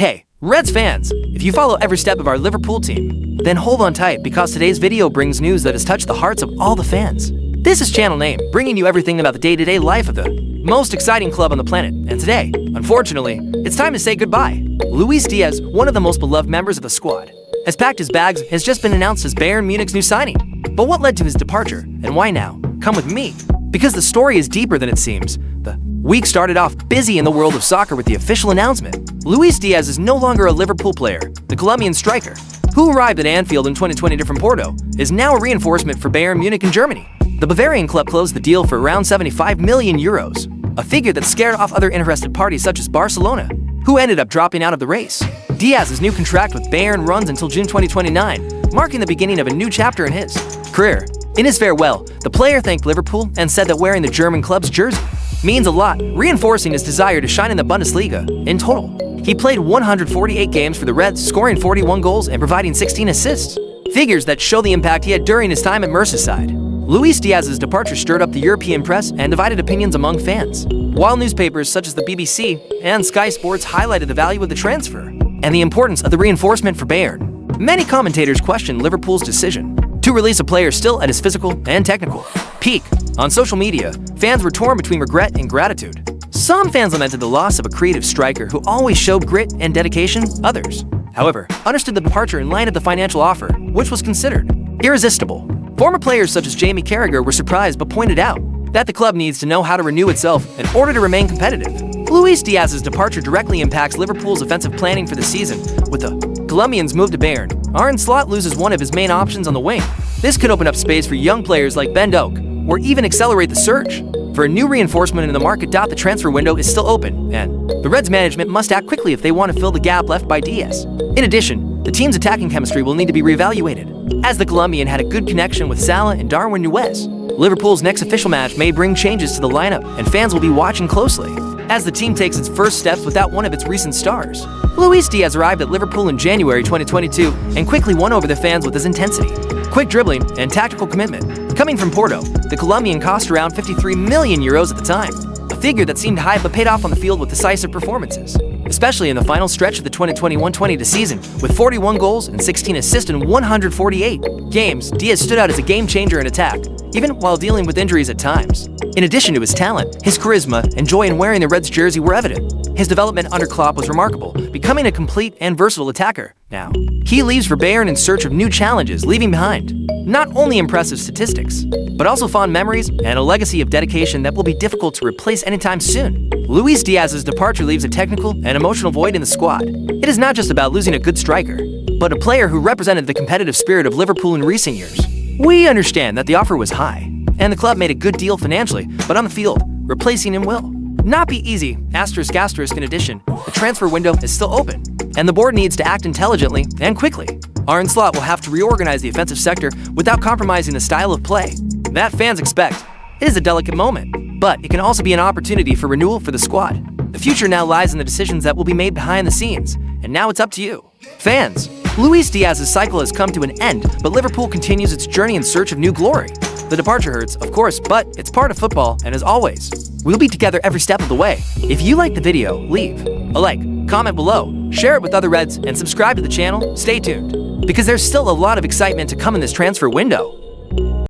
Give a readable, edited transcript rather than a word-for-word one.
Hey, Reds fans, if you follow every step of our Liverpool team, then hold on tight because today's video brings news that has touched the hearts of all the fans. This is Channel Name, bringing you everything about the day-to-day life of the most exciting club on the planet. And today, unfortunately, it's time to say goodbye. Luis Diaz, one of the most beloved members of the squad, has packed his bags and has just been announced as Bayern Munich's new signing. But what led to his departure, and why now? Come with me, because the story is deeper than it seems. The week started off busy in the world of soccer with the official announcement. Luis Diaz is no longer a Liverpool player. The Colombian striker, who arrived at Anfield in 2020 from Porto, is now a reinforcement for Bayern Munich in Germany. The Bavarian club closed the deal for around 75 million euros, a figure that scared off other interested parties such as Barcelona, who ended up dropping out of the race. Diaz's new contract with Bayern runs until June 2029, marking the beginning of a new chapter in his career. In his farewell, the player thanked Liverpool and said that wearing the German club's jersey means a lot, reinforcing his desire to shine in the Bundesliga. In total, he played 148 games for the Reds, scoring 41 goals and providing 16 assists, figures that show the impact he had during his time at Merseyside. Luis Diaz's departure stirred up the European press and divided opinions among fans, while newspapers such as the BBC and Sky Sports highlighted the value of the transfer and the importance of the reinforcement for Bayern. Many commentators questioned Liverpool's decision to release a player still at his physical and technical peak. On social media, fans were torn between regret and gratitude. Some fans lamented the loss of a creative striker who always showed grit and dedication. Others, however, understood the departure in light of the financial offer, which was considered irresistible. Former players such as Jamie Carragher were surprised but pointed out that the club needs to know how to renew itself in order to remain competitive. Luis Diaz's departure directly impacts Liverpool's offensive planning for the season. With the Colombian's move to Bayern, Arne Slot loses one of his main options on the wing. This could open up space for young players like Ben Doak, or even accelerate the search for a new reinforcement in the market. The transfer window is still open, and the Reds management must act quickly if they want to fill the gap left by Diaz. In addition, the team's attacking chemistry will need to be reevaluated, as the Colombian had a good connection with Salah and Darwin Nunez. Liverpool's next official match may bring changes to the lineup, and fans will be watching closely as the team takes its first steps without one of its recent stars. Luis Diaz arrived at Liverpool in January 2022 and quickly won over the fans with his intensity, quick dribbling, and tactical commitment. Coming from Porto, the Colombian cost around 53 million euros at the time, a figure that seemed high but paid off on the field with decisive performances, especially in the final stretch of the 2021-22 season. With 41 goals and 16 assists in 148 games, Diaz stood out as a game-changer in attack, even while dealing with injuries at times. In addition to his talent, his charisma and joy in wearing the Reds jersey were evident. His development under Klopp was remarkable, becoming a complete and versatile attacker. Now, he leaves for Bayern in search of new challenges, leaving behind not only impressive statistics, but also fond memories and a legacy of dedication that will be difficult to replace anytime soon. Luis Diaz's departure leaves a technical and emotional void in the squad. It is not just about losing a good striker, but a player who represented the competitive spirit of Liverpool in recent years. We understand that the offer was high, and the club made a good deal financially, but on the field, replacing him will not be easy. Asterisk asterisk. In addition, the transfer window is still open, and the board needs to act intelligently and quickly. Arne Slot will have to reorganize the offensive sector without compromising the style of play that fans expect. It is a delicate moment, but it can also be an opportunity for renewal for the squad. The future now lies in the decisions that will be made behind the scenes, and now it's up to you. Fans, Luis Diaz's cycle has come to an end, but Liverpool continues its journey in search of new glory. The departure hurts, of course, but it's part of football, and as always, we'll be together every step of the way. If you like the video, leave a like, comment below, share it with other Reds, and subscribe to the channel. Stay tuned, because there's still a lot of excitement to come in this transfer window.